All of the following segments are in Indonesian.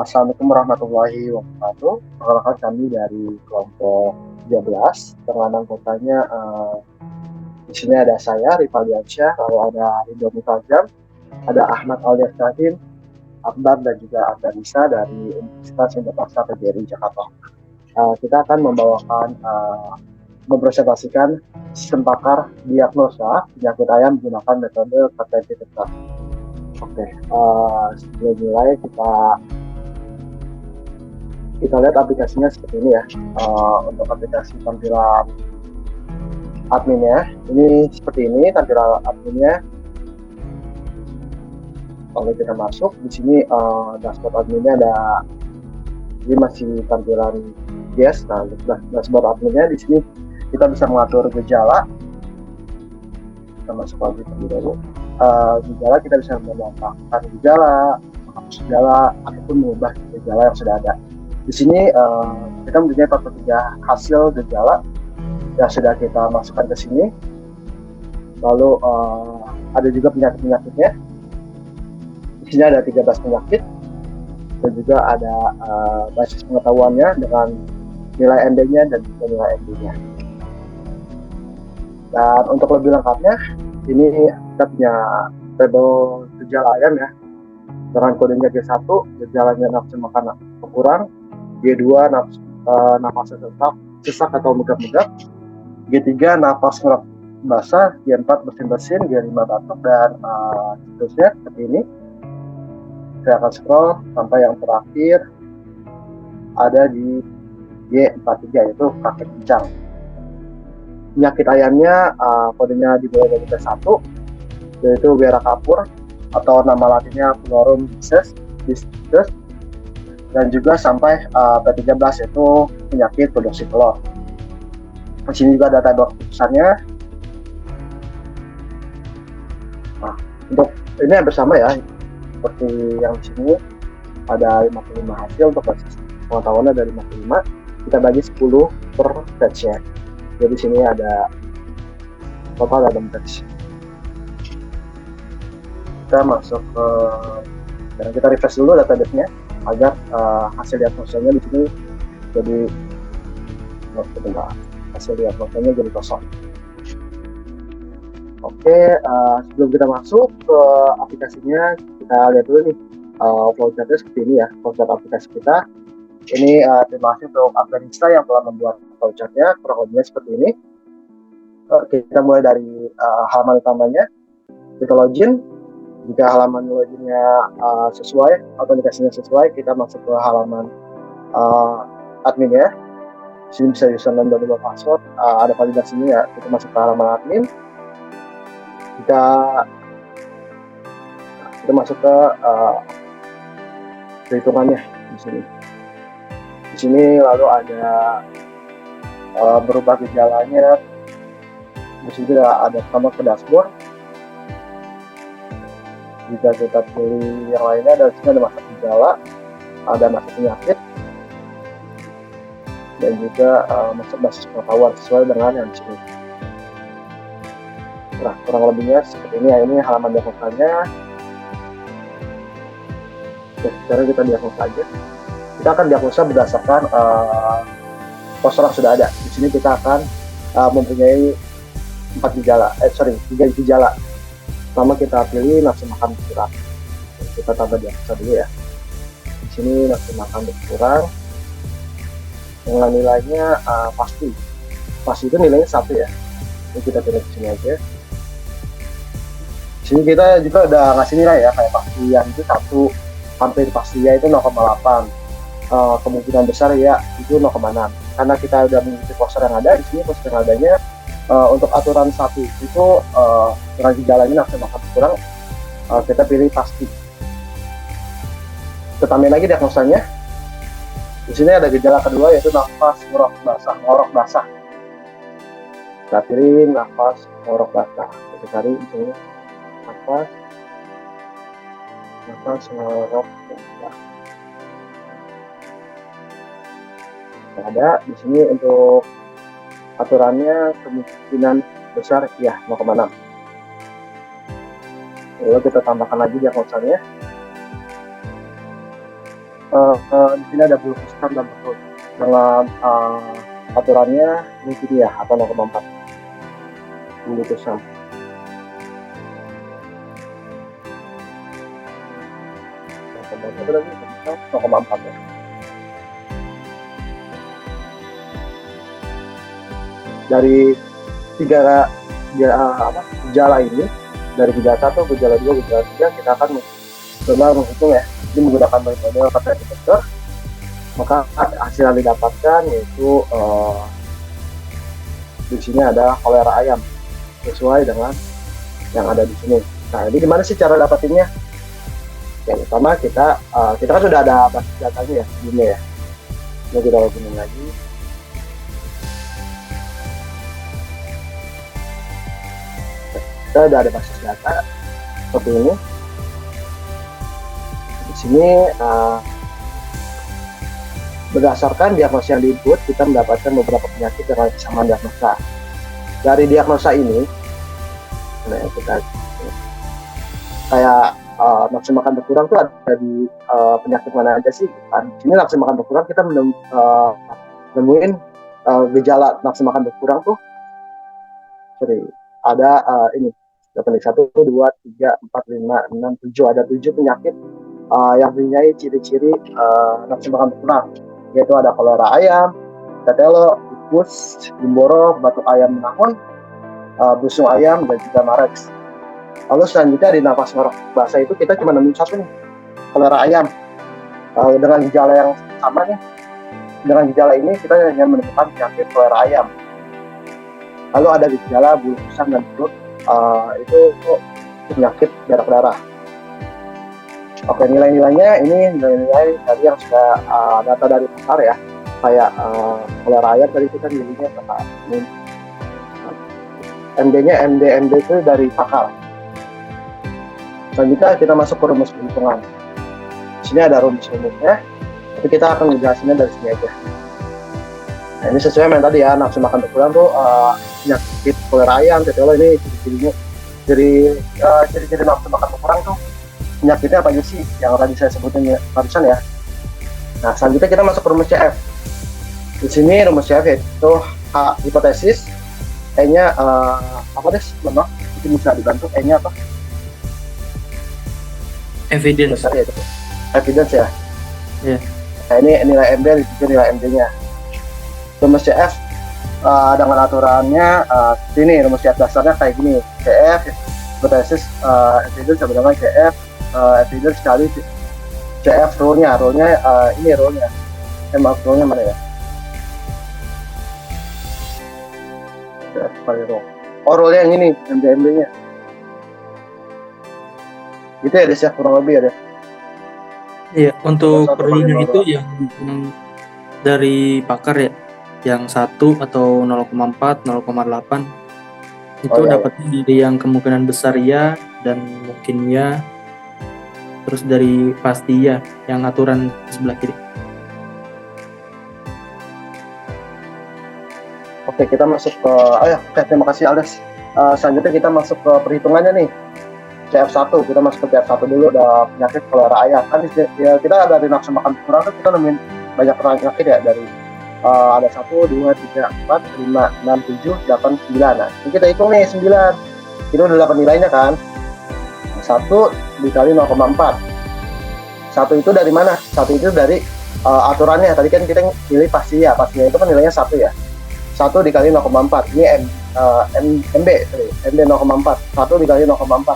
Assalamualaikum warahmatullahi wabarakatuh. Perkenalkan kami dari kelompok 13. Terkadang kotanya di sini ada saya Rifaldi Ansyah, lalu ada Ridho Mufajam, ada Ahmad Alias Kasim, Akbar dan juga Abda Nisa dari Universitas Indonesia PGRI Jakarta. Kita akan membawakan mempresentasikan sistem pakar diagnosa penyakit ayam menggunakan metode KTP tetap. Oke, sebelum mulai kita lihat aplikasinya seperti ini ya. Untuk aplikasi tampilan adminnya ini seperti ini tampilan adminnya. Kalau kita masuk di sini dashboard adminnya ada, ini masih tampilan yes. Nah, dashboard adminnya di sini kita bisa mengatur gejala. Kita masuk lagi terlebih dahulu. Gejala kita bisa menambahkan gejala, menghapus gejala, ataupun mengubah gejala yang sudah ada. Di sini kita mempunyai 43 hasil gejala yang sudah kita masukkan ke sini. Lalu ada juga penyakit-penyakitnya. Di sini ada 13 penyakit dan juga ada basis pengetahuannya dengan nilai MD-nya dan juga nilai MD-nya. Dan untuk lebih lengkapnya, ini kita punya tabel gejala ayam ya. Dengan kodenya G1, gejalanya nafsu makan berkurang. G2, nafas sesak atau megap-megap. G3, nafas ngerak basah. G4, bersin-bersin. G5, batuk, dan seterusnya seperti ini. Saya akan scroll sampai yang terakhir ada di G43, yaitu kakek kencang. Penyakit ayamnya kodenya dimulai dari P1, yaitu Vera Kapur atau nama latinnya Florum disease, dan juga sampai P13 yaitu penyakit produksi telur. Di sini juga ada tabel keputusannya. Nah, untuk ini hampir sama ya, seperti yang di sini ada 55 hasil. Untuk basis pengetahuannya dari 55, kita bagi 10 per batch-nya. Jadi sini ada total ada 6 batch. Kita masuk ke, dan kita refresh dulu database-nya agar hasil diagnosanya di sini jadi hasil diagnosanya jadi kosong. Oke, sebelum kita masuk ke aplikasinya, kita lihat dulu nih flowchart-nya seperti ini ya. Flowchart aplikasi kita ini terima kasih untuk Afganista yang telah membuat flowchart-nya kurang lebihnya seperti ini. Kita mulai dari halaman utamanya, kita login. Jika halaman loginnya sesuai, autentikasinya sesuai, kita masuk ke halaman adminnya. Di sini bisa username dan password, ada validasinya ya. Kita masuk ke halaman admin. Kita masuk ke perhitungannya di sini. Di sini lalu ada berubah gejalanya. Di sini ada tambah ke dashboard. Jika kita pilih yang lainnya, dan sini ada masa gejala, ada masa penyakit, dan juga masuk basis pengetahuan sesuai dengan yang di sini. Nah, kurang lebihnya seperti ini ya. Ini halaman diagnosanya. Sekarang kita diagnosa aja. Kita akan diagnosa berdasarkan poster yang sudah ada. Di sini kita akan mempunyai 3 gejala. Pertama kita pilih nafsu makan berkurang. Kita tambah diagnosa dulu ya. Di sini nafsu makan berkurang. Dengan nilainya pasti. Pasti itu nilainya 1 ya. Ini kita pilih di sini aja. Di sini kita juga udah ngasih nilai ya, kayak pastian itu 1, hampir pastinya itu 0,8. Kemungkinan besar ya itu 0,6. Karena kita udah mengikuti poster yang ada. Di sini poster yang adanya untuk aturan 1 itu dengan gejalanya nafsu makan berkurang, kita pilih pasti. Kita tambahin lagi diagnosanya. Di sini ada gejala kedua yaitu nafas ngorok basah. Kita pilih nafas ngorok basah. Kita cari di sini nafas ngorok basah. Ada di sini untuk aturannya kemungkinan besar ya 0,6. Lalu kita tambahkan lagi diagnosanya. Di sini ada bulu pusat dan betul dengan aturannya ini sini ya, atau 0,4 bulu pusat. 0,4 ya. Dari tiga gejala ini, dari gejala 1, gejala 2, gejala 3, kita akan coba menghitung ya. Ini menggunakan metode pattern detector, maka hasil yang didapatkan yaitu di sini ada kolera ayam sesuai dengan yang ada di sini. Nah, ini gimana sih cara dapatinnya? Yang pertama kita kan sudah ada basis datanya ya sebelumnya ya. Ini kita login lagi. Kita sudah ada basis data seperti ini. Di sini berdasarkan diagnosa yang diinput, kita mendapatkan beberapa penyakit yang sama diagnosa. Dari diagnosa ini, nah kita kayak nafsu makan berkurang tuh ada di penyakit mana aja sih? Kan di sini nafsu makan berkurang kita nemuin gejala nafsu makan berkurang tuh, ada ini berapa nih? 1, 2, 3, 4, 5, 6, 7, ada 7 penyakit yang mempunyai ciri-ciri nafsu makan berkurang, yaitu ada kolera ayam, tetelo, tifus, gumboro, batuk ayam menahun, busung ayam, dan juga mareks. Lalu selanjutnya di nafas ngorok basah itu kita cuma nemuin satu nih, kolera ayam. Dengan gejala yang sama nih, dengan gejala ini kita hanya menemukan penyakit kolera ayam. Lalu ada gejala bulu kusam dan perut, itu penyakit darah-darah. Oke, nilai-nilainya ini nilai-nilai dari yang sudah data dari pakar ya, kayak kolera ayam tadi kita nilainya berapa? MD-nya MD itu dari pakar. Selanjutnya kita masuk ke rumus perhitungan. Di sini ada rumus-rumusnya, tapi kita akan menjelaskannya dari sini aja. Nah, ini sesuai dengan tadi ya, nafsu makan berkurang tuh penyakit kolera ayam, tetelo, ini ciri-cirinya. Ciri-ciri nafsu makan berkurang tuh penyakitnya apa aja sih yang tadi saya sebutin barusan ya. Nah, selanjutnya kita masuk ke rumus CF. Di sini rumus CF yaitu H hipotesis, E-nya apa deh? Memang itu bisa dibantu. E-nya apa? Evidence. Ya, evidence ya. Yeah. Nah, ini nilai MD, itu nilai MD-nya. Rumus CF dengan aturannya ini rumus CF dasarnya kayak gini. CF hipotesis evidence sama dengan CF evidence kali CF rule-nya ini rule-nya. Maaf, rule-nya mana ya? CF kali rule. Oh, rule-nya yang ini, MD-nya. Gitu ya, Des, ya, kurang lebih ya, Des. Iya, untuk rule-nya itu yang dari pakar ya, yang 1 atau 0,4, 0,8 itu dapatnya dari yang kemungkinan besar ya dan mungkin ya, terus dari pasti ya, yang aturan sebelah kiri. Oke, kita masuk ke terima kasih Aldes. Selanjutnya kita masuk ke perhitungannya nih. CF1, kita masuk ke CF1 dulu, ada penyakit kolera ayam. Kan ya, kita dari nafsu makan kurang tuh kita nemuin banyak penyakit ya, dari ada 1, 2, 3, 4, 5, 6, 7, 8, 9. Nah, ini kita hitung nih 9. Ini udah dapat nilainya kan. 1 dikali 0,4. 1 itu dari mana? 1 itu dari aturannya. Tadi kan kita pilih pastinya itu kan nilainya 1 ya. 1 dikali 0,4. Ini MB 0,4. 1 dikali 0,4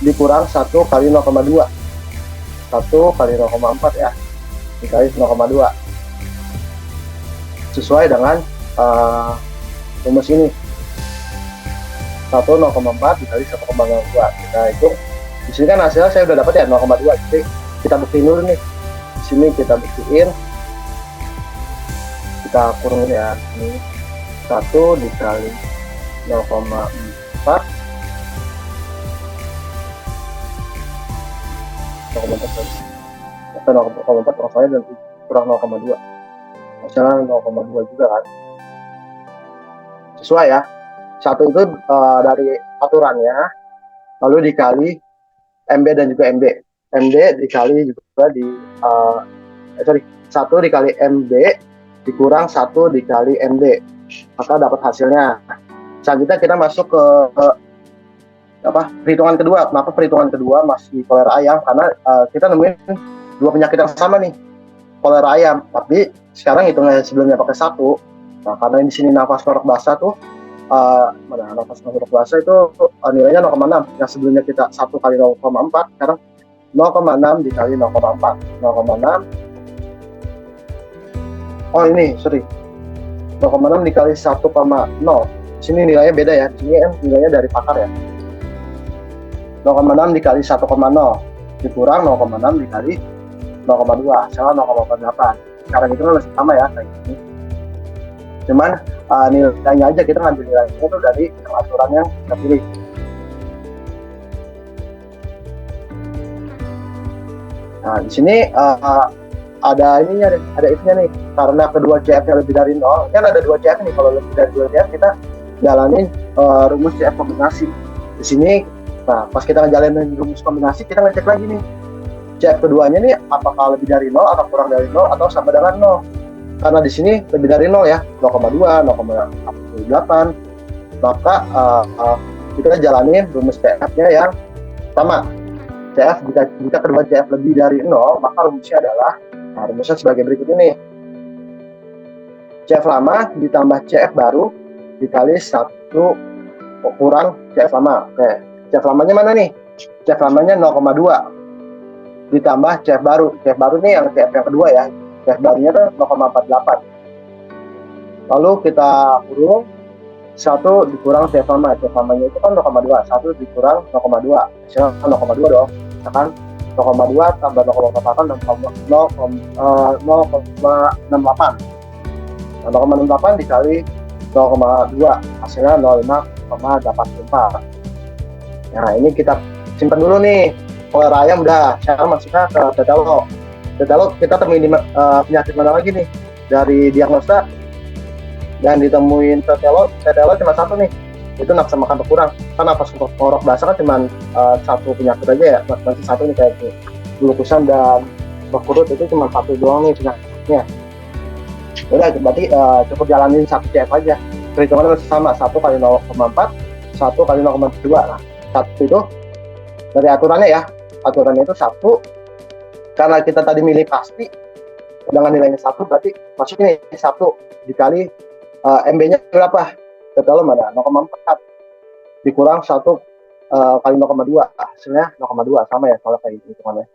dikurang 1 kali 0,2. 1 kali 0,4 ya, dikali 0,2 sesuai dengan rumus ini. 1 0,4 dikali 1,2. Kita hitung. Di sini kan hasilnya saya udah dapat ya 0,2. Jadi kita buktiin dulu nih. Di sini kita buktiin. Kita kurung ya. Ini 1 dikali 0,4 0,4 rasanya dan kurang 0,2. Misalnya 0,2 juga kan. Sesuai ya. 1 itu dari aturannya, lalu dikali MB dan juga MB. MB dikali juga di 1 dikali MB dikurang 1 dikali MD, maka dapat hasilnya. Selanjutnya kita masuk ke perhitungan kedua. Kenapa perhitungan kedua masih kolera ayam? Karena kita nemuin dua penyakit yang sama nih, kolera ayam, tapi sekarang hitungnya sebelumnya pakai 1. Nah, karena di sini nafas norok basah tuh nafas norok basah itu nilainya 0,6. Yang sebelumnya kita 1 kali 0,4, sekarang 0,6 dikali 0,4. 0,6. Oh ini, sorry. 0,6 dikali 1,0. Sini nilainya beda ya. Sini nilainya dari pakar ya. 0,6 dikali 1,0 dikurang 0,6 dikali 0,2, hasilnya 0,8. Sekarang itu masih sama ya kayak gini. Cuman nilainya aja kita ngambil nilainya itu dari aturan yang kita pilih. Nah, di sini ada ininya nih, ada if-nya nih. Karena kedua CF-nya lebih dari 0, kan ada 2 CF nih. Kalau lebih dari 2 CF kita jalanin rumus CF kombinasi. Di sini, nah pas kita ngejalanin rumus kombinasi, kita ngecek lagi nih. CF keduanya nih apakah lebih dari 0 atau kurang dari 0 atau sama dengan 0. Karena di sini lebih dari 0 ya, 0,2, 0,8. Maka kita jalanin rumus CF-nya yang sama. CF jika kedua CF lebih dari 0, maka rumusnya adalah rumusnya sebagai berikut ini. CF lama ditambah CF baru dikali 1 kurang CF lama. Oke, CF lamanya mana nih? CF lamanya 0,2 ditambah CF baru. CF baru nih yang CF yang kedua ya. CF barunya tuh 0,48. Lalu kita kurung 1 dikurang CF lama. CF lamanya itu kan 0,2. 1 dikurang 0,2. Hasilnya 0,2 dong. Misalkan 0,2 tambah 0,48 dan 0,68. Nah, 0,68 dikali 0,2 hasilnya 0,5,84. Nah, ini kita simpan dulu nih. Kolera ayam udah, sekarang masuknya ke tetelo. Tetelo kita temuin penyakit mana lagi nih? Dari diagnosa dan ditemuin tetelo cuma 1 nih. Itu nafsu makan berkurang. Kan nafas norok basah kan cuma 1 penyakit aja ya. Masih 1 nih kayak bulu kusam dan berkurut itu cuma 1 doang nih penyakitnya. Udah, berarti cukup jalanin 1 CF aja. Perhitungannya masih sama, 1 kali 0,4, 1 kali 0,2. Nah, 1 itu dari aturannya ya. Aturannya itu 1, karena kita tadi milih pasti dengan nilainya 1, berarti masuk ini 1 dikali MB-nya berapa? Tetelo mana? 0,4 dikurang 1 kali 0,2, hasilnya 0,2, sama ya kalau kayak gitu hitungannya.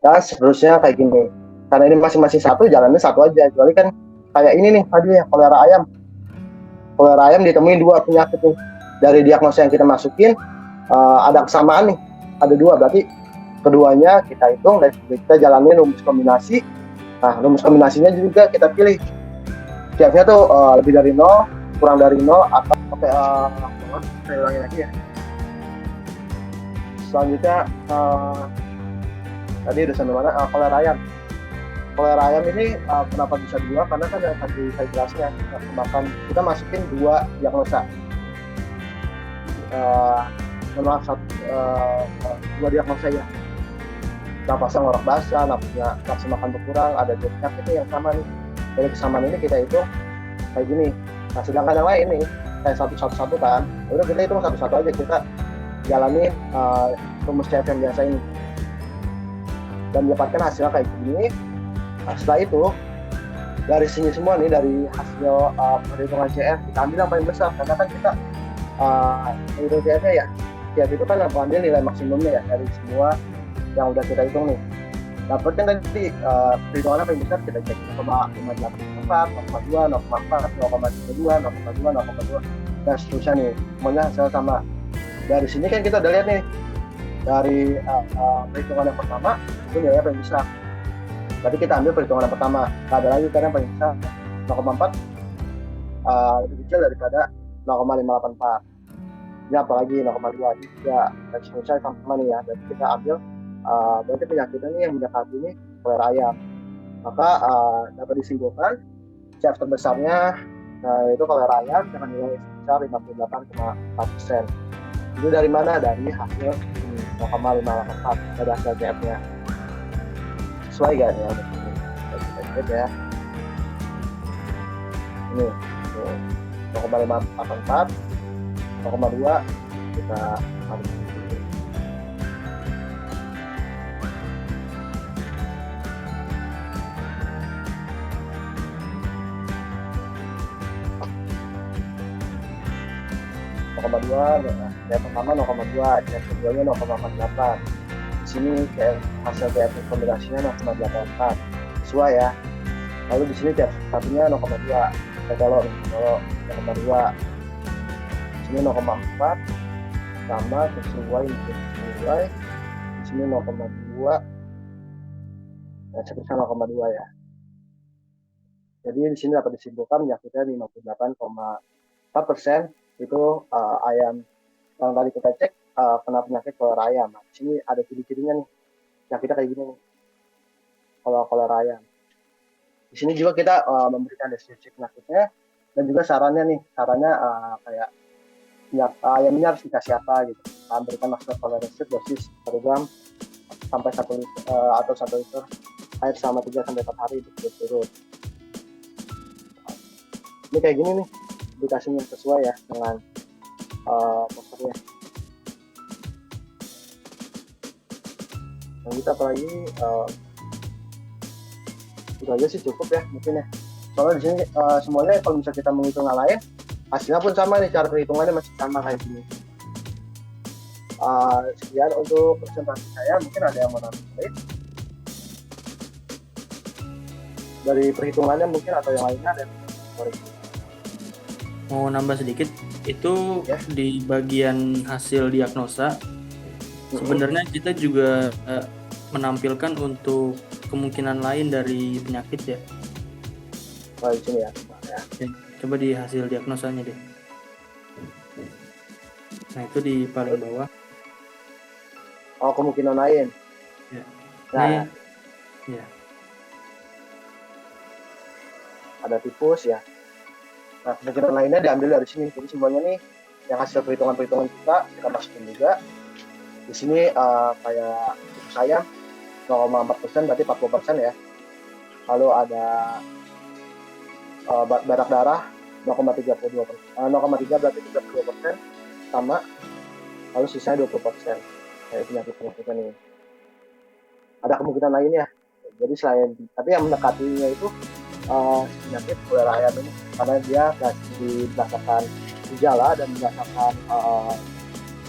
Dan seterusnya kayak gini. Karena ini masing-masing 1, jalannya 1 aja. Kecuali kan kayak ini nih tadi ya, kolera ayam. Kolera ayam ditemuin 2 penyakit nih. Dari diagnosa yang kita masukin ada kesamaan nih. Ada 2, berarti keduanya kita hitung dan kita jalanin rumus kombinasi. Nah, rumus kombinasinya juga kita pilih. CF-nya tuh lebih dari 0, kurang dari 0, atau saya ulangi lagi ya. Selanjutnya tadi udah sampai mana? Kolera ayam. Kolera ayam ini kenapa bisa 2? Karena kan yang tadi saya jelasnya, kita masukin 2 diagnosa. Maaf, 2 diagnosa ya. Nafasnya ngorok basah, nafsu makan berkurang, ada 2 penyakit yang sama nih. Dari kesamaan ini kita hitung kayak gini. Nah, sedangkan yang lain nih kayak 1 kan, udah kita hitung 1 aja, kita jalani rumus CF yang biasa ini dan dapatkan hasilnya kayak gini. Nah, setelah itu dari sini semua nih, dari hasil perhitungan CF kita ambil yang paling besar, karena kan kita hitung CF-nya ya. CF itu kan ambil nilai maksimumnya ya dari semua yang udah kita hitung nih. Dapatkan tadi perhitungannya paling besar, kita cek 0,584, 0,2, 0,4, 0,32, 0,2, 0,2 dan seterusnya nih. Semuanya hasilnya sama. Dari sini kan kita udah lihat nih, dari perhitungan yang pertama itu nilainya paling besar. Berarti kita ambil perhitungan yang pertama. Nah, ada lagi kan yang paling besar 0,4 lebih kecil daripada 0,584. Ini apalagi 0,2 juga, dan seterusnya sama nih ya. Berarti kita ambil berarti penyakitnya nih yang mendekati ini kolera ayam. Maka dapat disimpulkan CF terbesarnya itu kolera ayam dengan nilai sebesar 58,4%. Itu dari mana? Dari hasil 0,584 dari hasil CF-nya. sesuai kan ya di sini. Kita cek ya. Ini tuh, 0,584, 0,2 kita harus 0,2, yang pertama 0,2, yang keduanya 0,48. Di sini kayak hasil kayak kombinasinya 0,84 sesuai ya. Lalu di sini tiap satunya 0,2. Kita kalau 0,2, di sini 0,4 sama sesuai sesuai. Di sini 0,2, dan sebesar 0,2 ya. Jadi di sini dapat disimpulkan penyakitnya 58,4% itu ayam yang tadi kita cek kena penyakit kolera ayam. Nah, di sini ada ciri-cirinya nih, penyakitnya kayak gini nih, kalau kolera ayam. Di sini juga kita memberikan deskripsi penyakitnya dan juga sarannya kayak ayam ini harus dikasih apa gitu. Berikan masker toleransi dosis 1 gram sampai 1 liter atau 1 liter air selama 3-4 hari berturut-turut. Ini kayak gini nih, aplikasinya sesuai ya dengan posternya. Dan kita apalagi itu aja sih cukup ya mungkin ya. Soalnya di sini semuanya kalau misalnya kita menghitung hal lain, hasilnya pun sama nih, cara perhitungannya masih sama kayak gini. Sekian untuk presentasi saya, mungkin ada yang mau nambahin dari perhitungannya mungkin atau yang lainnya ada. Mau nambah sedikit, itu Ya. di bagian hasil diagnosa sebenarnya kita juga menampilkan untuk kemungkinan lain dari penyakit ya. Oh, di sini ya. Oke, coba di hasil diagnosanya deh. Nah, itu di paling bawah. Oh, kemungkinan lain. Ya. Nah, Ya. ada tipus ya. Nah, kemungkinan lainnya diambil dari sini. Jadi semuanya nih yang hasil perhitungan-perhitungan kita masukin juga. Di sini kayak tipus ayam 0,4% berarti 40% ya. Lalu ada badak darah 0,32%, 0,3 berarti 32% sama. Lalu sisanya 20%. Kayak penyakit-penyakitnya nih. Ada kemungkinan lainnya. Jadi selain, tapi yang mendekatinya itu penyakit kolera ayam ini karena dia berdasarkan gejala dan berdasarkan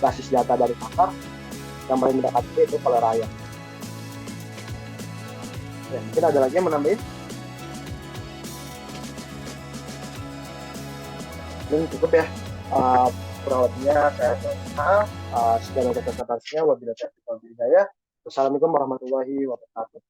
basis data dari pakar, yang paling mendekati itu kolera ayam. Ya, mungkin ada lagi yang menambahin? Ini cukup ya. Kurang lebihnya saya maaf. Sekian untuk presentasinya. Wabillahi taufiq wal hidayah. Wassalamualaikum warahmatullahi wabarakatuh.